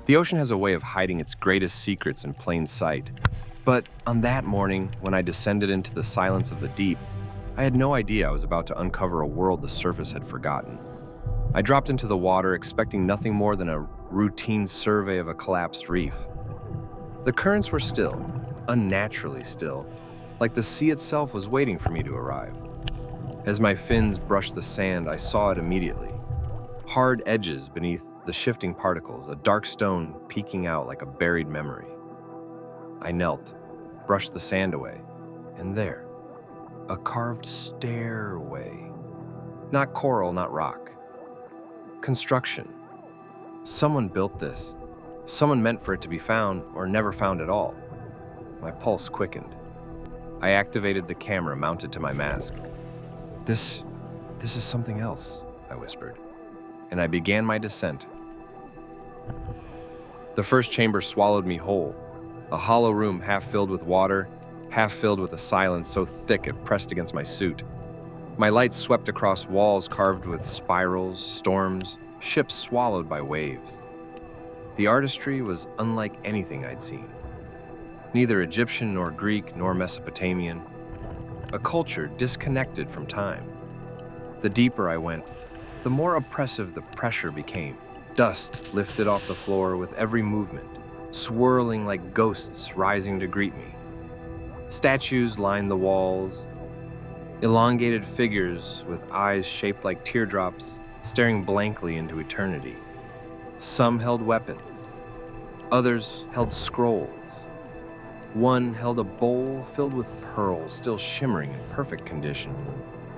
The ocean has a way of hiding its greatest secrets in plain sight. But on that morning, when I descended into the silence of the deep, I had no idea I was about to uncover a world the surface had forgotten. I dropped into the water expecting nothing more than a routine survey of a collapsed reef. The currents were still, unnaturally still, like the sea itself was waiting for me to arrive. As my fins brushed the sand, I saw it immediately. Hard edges beneath the shifting particles, a dark stone peeking out like a buried memory. I knelt, brushed the sand away, and there, a carved stairway. Not coral, not rock. Construction. Someone built this. Someone meant for it to be found or never found at all. My pulse quickened. I activated the camera mounted to my mask. This is something else, I whispered, and I began my descent. The first chamber swallowed me whole, a hollow room half filled with water, half filled with a silence so thick it pressed against my suit. My light swept across walls carved with spirals, storms, ships swallowed by waves. The artistry was unlike anything I'd seen. Neither Egyptian nor Greek nor Mesopotamian. A culture disconnected from time. The deeper I went, the more oppressive the pressure became. Dust lifted off the floor with every movement, swirling like ghosts rising to greet me. Statues lined the walls, elongated figures with eyes shaped like teardrops, staring blankly into eternity. Some held weapons, others held scrolls. One held a bowl filled with pearls, still shimmering in perfect condition.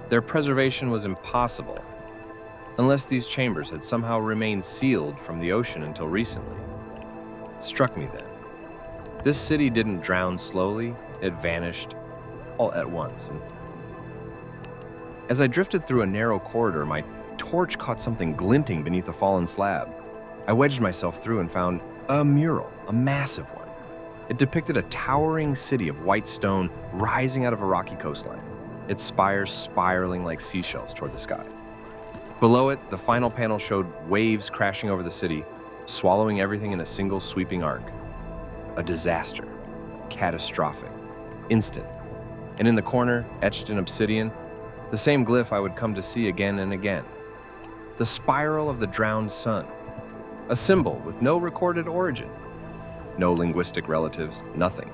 Their preservation was impossible, unless these chambers had somehow remained sealed from the ocean until recently. It struck me then. This city didn't drown slowly, it vanished all at once. And as I drifted through a narrow corridor, my torch caught something glinting beneath a fallen slab. I wedged myself through and found a mural, a massive one. It depicted a towering city of white stone rising out of a rocky coastline, its spires spiraling like seashells toward the sky. Below it, the final panel showed waves crashing over the city, swallowing everything in a single sweeping arc. A disaster. Catastrophic. Instant. And in the corner, etched in obsidian, the same glyph I would come to see again and again. The spiral of the drowned sun. A symbol with no recorded origin. No linguistic relatives, nothing.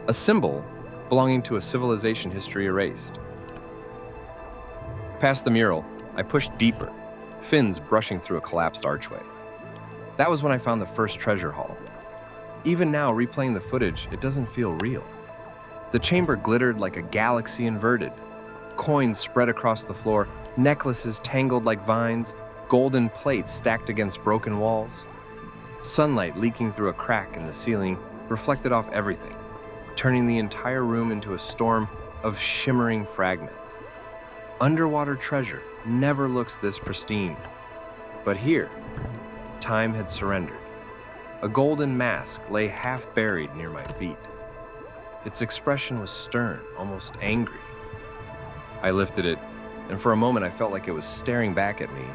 A symbol belonging to a civilization history erased. Past the mural, I pushed deeper, fins brushing through a collapsed archway. That was when I found the first treasure haul. Even now, replaying the footage, it doesn't feel real. The chamber glittered like a galaxy inverted. Coins spread across the floor, necklaces tangled like vines, golden plates stacked against broken walls. Sunlight leaking through a crack in the ceiling reflected off everything, turning the entire room into a storm of shimmering fragments. Underwater treasure never looks this pristine. But here, time had surrendered. A golden mask lay half buried near my feet. Its expression was stern, almost angry. I lifted it, and for a moment I felt like it was staring back at me,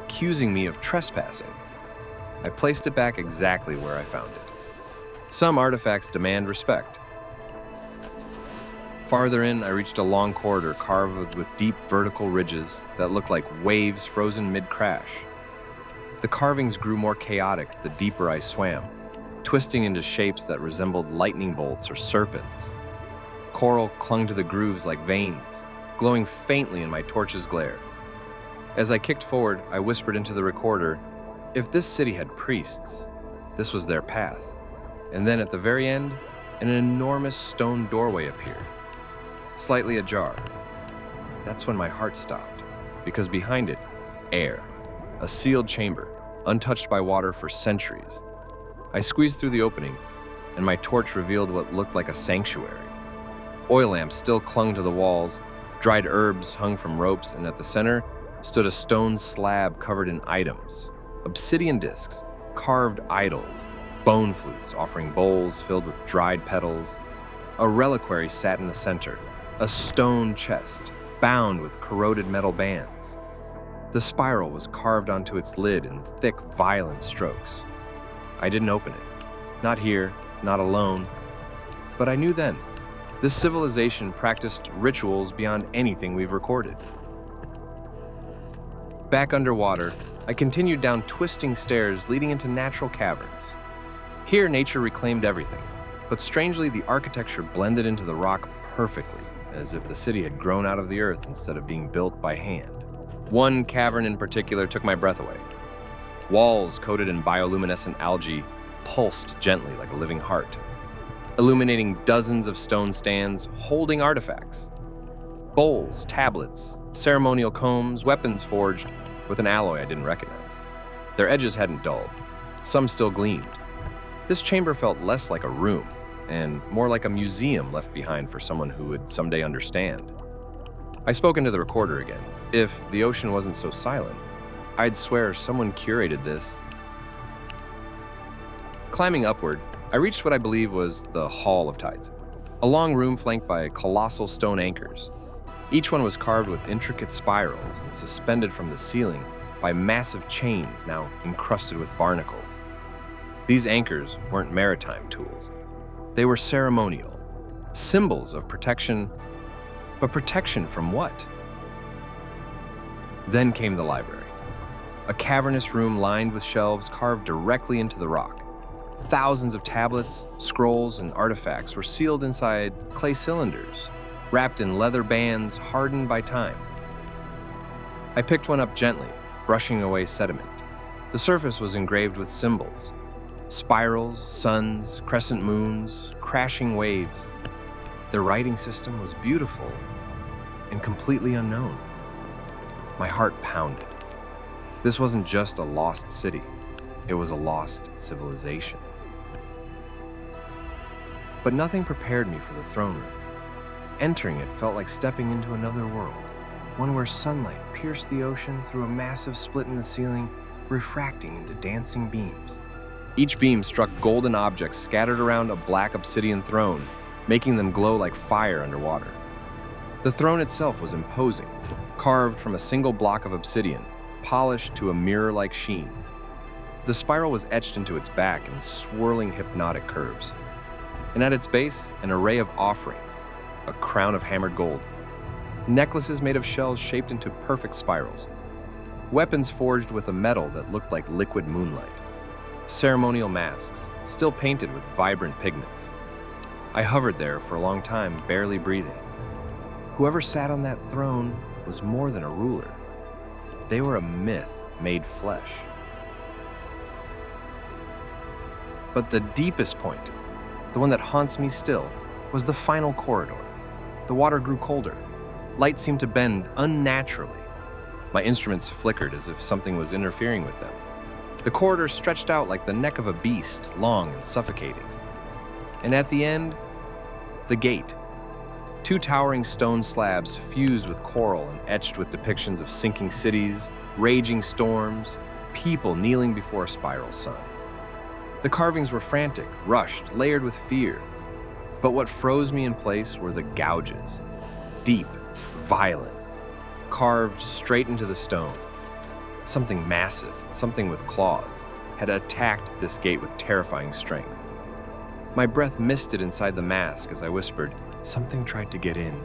accusing me of trespassing. I placed it back exactly where I found it. Some artifacts demand respect. Farther in, I reached a long corridor carved with deep vertical ridges that looked like waves frozen mid-crash. The carvings grew more chaotic the deeper I swam, twisting into shapes that resembled lightning bolts or serpents. Coral clung to the grooves like veins, glowing faintly in my torch's glare. As I kicked forward, I whispered into the recorder, if this city had priests, this was their path. And then at the very end, an enormous stone doorway appeared, slightly ajar. That's when my heart stopped, because behind it, air, a sealed chamber, untouched by water for centuries. I squeezed through the opening, and my torch revealed what looked like a sanctuary. Oil lamps still clung to the walls, dried herbs hung from ropes, and at the center stood a stone slab covered in items, obsidian discs, carved idols, bone flutes offering bowls filled with dried petals. A reliquary sat in the center, a stone chest bound with corroded metal bands. The spiral was carved onto its lid in thick, violent strokes. I didn't open it. Not here, not alone. But I knew then, this civilization practiced rituals beyond anything we've recorded. Back underwater, I continued down twisting stairs leading into natural caverns. Here, nature reclaimed everything, but strangely, the architecture blended into the rock perfectly, as if the city had grown out of the earth instead of being built by hand. One cavern in particular took my breath away. Walls coated in bioluminescent algae pulsed gently like a living heart, illuminating dozens of stone stands holding artifacts. Bowls, tablets, ceremonial combs, weapons forged with an alloy I didn't recognize. Their edges hadn't dulled. Some still gleamed. This chamber felt less like a room and more like a museum left behind for someone who would someday understand. I spoke into the recorder again. If the ocean wasn't so silent, I'd swear someone curated this. Climbing upward, I reached what I believe was the Hall of Tides, a long room flanked by colossal stone anchors. Each one was carved with intricate spirals and suspended from the ceiling by massive chains now encrusted with barnacles. These anchors weren't maritime tools. They were ceremonial, symbols of protection, but protection from what? Then came the library, a cavernous room lined with shelves carved directly into the rock. Thousands of tablets, scrolls, and artifacts were sealed inside clay cylinders, wrapped in leather bands hardened by time. I picked one up gently, brushing away sediment. The surface was engraved with symbols: spirals, suns, crescent moons, crashing waves. Their writing system was beautiful and completely unknown. My heart pounded. This wasn't just a lost city. It was a lost civilization. But nothing prepared me for the throne room. Entering it felt like stepping into another world, one where sunlight pierced the ocean through a massive split in the ceiling, refracting into dancing beams. Each beam struck golden objects scattered around a black obsidian throne, making them glow like fire underwater. The throne itself was imposing, carved from a single block of obsidian, polished to a mirror-like sheen. The spiral was etched into its back in swirling hypnotic curves. And at its base, an array of offerings, a crown of hammered gold, necklaces made of shells shaped into perfect spirals, weapons forged with a metal that looked like liquid moonlight, ceremonial masks, still painted with vibrant pigments. I hovered there for a long time, barely breathing. Whoever sat on that throne was more than a ruler. They were a myth made flesh. But the deepest point, the one that haunts me still, was the final corridor. The water grew colder. Light seemed to bend unnaturally. My instruments flickered as if something was interfering with them. The corridor stretched out like the neck of a beast, long and suffocating. And at the end, the gate. Two towering stone slabs fused with coral and etched with depictions of sinking cities, raging storms, people kneeling before a spiral sun. The carvings were frantic, rushed, layered with fear. But what froze me in place were the gouges. Deep, violent, carved straight into the stone. Something massive, something with claws, had attacked this gate with terrifying strength. My breath misted inside the mask as I whispered, "Something tried to get in,"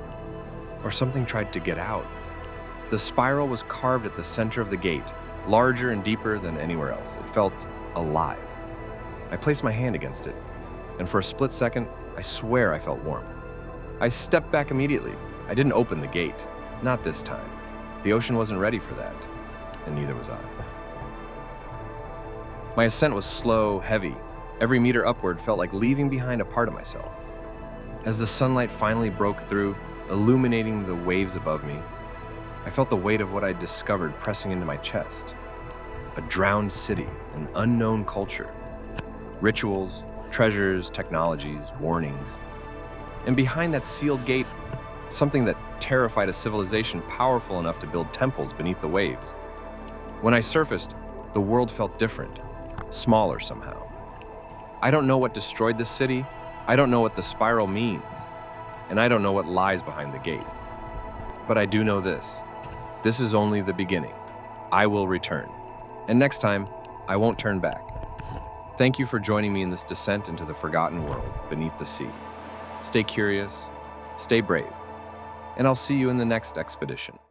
or something tried to get out. The spiral was carved at the center of the gate, larger and deeper than anywhere else. It felt alive. I placed my hand against it, and for a split second, I swear I felt warmth. I stepped back immediately. I didn't open the gate. Not this time. The ocean wasn't ready for that, and neither was I. My ascent was slow, heavy. Every meter upward felt like leaving behind a part of myself. As the sunlight finally broke through, illuminating the waves above me, I felt the weight of what I'd discovered pressing into my chest. A drowned city, an unknown culture. Rituals, treasures, technologies, warnings. And behind that sealed gate, something that terrified a civilization powerful enough to build temples beneath the waves. When I surfaced, the world felt different, smaller somehow. I don't know what destroyed this city, I don't know what the spiral means, and I don't know what lies behind the gate. But I do know this. This is only the beginning. I will return. And next time, I won't turn back. Thank you for joining me in this descent into the forgotten world beneath the sea. Stay curious, stay brave, and I'll see you in the next expedition.